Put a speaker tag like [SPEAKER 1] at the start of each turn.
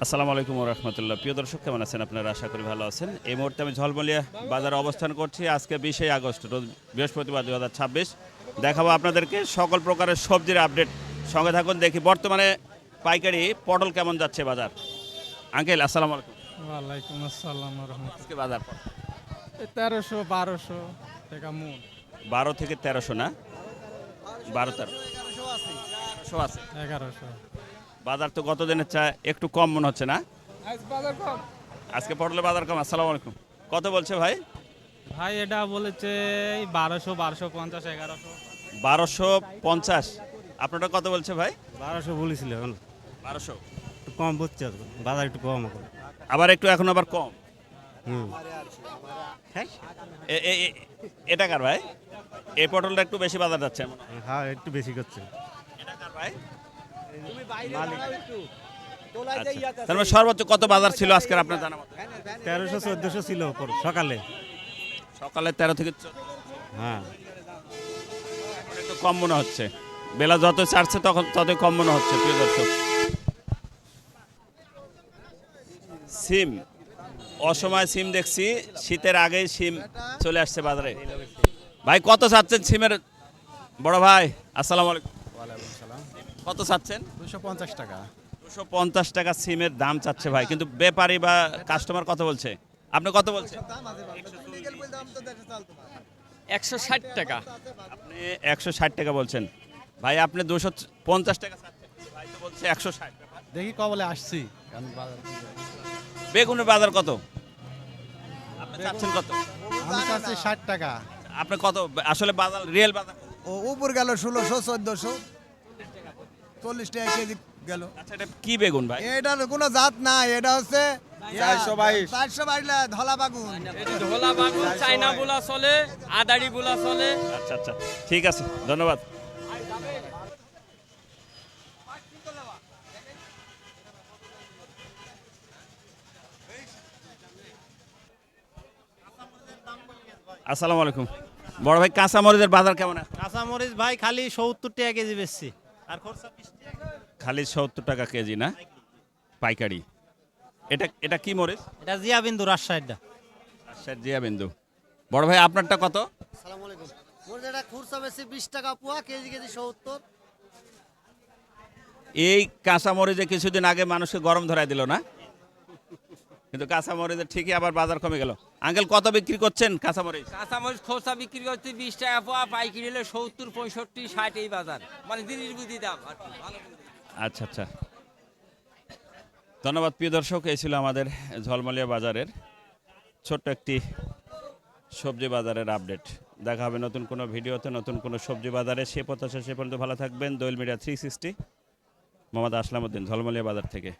[SPEAKER 1] আসসালামু আলাইকুম ওয়া রাহমাতুল্লাহ। প্রিয় দর্শক, কেমন আছেন আপনারা? আশা করি ভালো আছেন। এই মুহূর্তে আমি ঝলমলিয়া বাজারে অবস্থান করছি। আজকে 20 আগস্ট, রোজ বৃহস্পতিবার 2026। দেখাবো আপনাদেরকে সকল প্রকারের সবজির আপডেট। সঙ্গে থাকুন, দেখি বর্তমানে পাইকারি পটল কেমন যাচ্ছে বাজার। আঙ্কেল আসসালামু আলাইকুম।
[SPEAKER 2] ওয়ালাইকুম আসসালাম রহমতুল্লাহ।
[SPEAKER 1] আজকে বাজার
[SPEAKER 2] 1300-1200 টাকা মন।
[SPEAKER 1] 12 থেকে 1300 না? 12-1300 আছে।
[SPEAKER 2] 1100
[SPEAKER 1] বাজার তো গত দিনের চা একটু কম মনে হচ্ছে না?
[SPEAKER 2] আজ বাজার কম।
[SPEAKER 1] আজকে পটলের বাজার কম। আসসালামু আলাইকুম। কত বলছে ভাই?
[SPEAKER 2] ভাই এটা বলেছে 1200, 1250, 1100।
[SPEAKER 1] 1250। আপনারটা কত বলছে ভাই?
[SPEAKER 3] 1200 বলেছিল এখন
[SPEAKER 1] 1200।
[SPEAKER 3] একটু কম বুঝছে, বাজার একটু কম এখন।
[SPEAKER 1] আবার একটু এখন আবার কম।
[SPEAKER 3] হুম
[SPEAKER 1] এটা কার ভাই? এই পটলটা একটু বেশি বাজার যাচ্ছে মনে হয়।
[SPEAKER 3] হ্যাঁ একটু বেশি করছে।
[SPEAKER 1] এটা কার ভাই? আচ্ছা। তার মানে সর্বোচ্চ কত বাজার ছিল আজকের আপনার জানা মতো?
[SPEAKER 3] 1300-1400 ছিল ওপর সকালে।
[SPEAKER 1] সকালে 13 থেকে 14।
[SPEAKER 3] হ্যাঁ
[SPEAKER 1] এখন একটু কম মনে হচ্ছে। বেলা যত ছাড়ছে তখন ততই কম মনে হচ্ছে। প্রিয় দর্শক, সিম অসময় সিম দেখছি, শীতের আগেই সিম চলে আসছে বাজারে। ভাই কত চাচ্ছেন সিমের? বড় ভাই আসসালামু আলাইকুম। কত চাচ্ছেন?
[SPEAKER 2] 250 টাকা।
[SPEAKER 1] 250 টাকা সিমের দাম চাচ্ছে ভাই, কিন্তু ব্যাপারী বা কাস্টমার কত বলছে? আপনি কত বলছেন?
[SPEAKER 4] 160 টাকা।
[SPEAKER 1] আপনি 160 টাকা বলছেন। ভাই আপনি 250 টাকা চাচ্ছেন, ভাই তো বলছে 160।
[SPEAKER 2] দেখি কবলে আসছি।
[SPEAKER 1] বেগুনের বাজার কত? আপনি চাচ্ছেন কত?
[SPEAKER 2] আমি চাচ্ছি 60 টাকা।
[SPEAKER 1] আপনি কত আসলে বাজার, রিয়েল বাজার?
[SPEAKER 5] ও উপর গেল 1600-1400, 40 টাকা কেজি গেল।
[SPEAKER 1] আচ্ছা, এটা কি বেগুন ভাই?
[SPEAKER 5] এটার কোনো জাত নাই, এটা হচ্ছে
[SPEAKER 3] 422
[SPEAKER 5] 422 ধলা বাগুন।
[SPEAKER 4] এটি ধোলা বাগুন, চাইনা বুলা চলে, আদারি বুলা চলে।
[SPEAKER 1] আচ্ছা আচ্ছা, ঠিক আছে, ধন্যবাদ। আসসালামু আলাইকুম। বড় ভাই কাঁচামরিচের বাজার কেমন?
[SPEAKER 3] কাঁচামরিচ ভাই খালি 70 টাকা কেজি বেচছি, আর খরচা 20 টাকা।
[SPEAKER 1] খালি 70 টাকা কেজি না? পাইকারি। এটা এটা কি মরিচ?
[SPEAKER 3] এটা জিয়া বিন্দু রাজশাহীটা।
[SPEAKER 1] আচ্ছা, জিয়া বিন্দু। বড় ভাই আপনারটা কত?
[SPEAKER 6] আসসালামু আলাইকুম। মোর যেটা খুরসা বেশি 20 টাকা পোয়া, কেজি কেজি 70।
[SPEAKER 1] এই কাঁচামরিচে কিছুদিন আগে মানুষকে গরম ধরায় দিল না? কিন্তু কাঁচামরিচের ঠিকই আবার বাজার কমে গেল। আঙ্কেল কত বিক্রি করছেন কাঁচামরিচ?
[SPEAKER 4] কাঁচামরিচ খোসা বিক্রি করতে 20 টাকা পোয়া, পাইকারি হলে 70, 65, 60 এই বাজার। মানে জিনিস বুঝি দাম আর কি, ভালো করে দিই।
[SPEAKER 1] আচ্ছা আচ্ছা, ধন্যবাদ। প্রিয় দর্শক, এই ছিল আমাদের ঝলমলিয়া বাজারের ছোট্ট একটি সবজি বাজারের আপডেট। দেখা হবে নতুন কোনো ভিডিওতে, নতুন কোনো সবজি বাজারে। সে প্রত্যাশা সে পর্যন্ত ভালো থাকবেন। দোয়েল মিডিয়া 360, মোহাম্মদ আসলাম উদ্দিন, ঝলমলিয়া বাজার থেকে।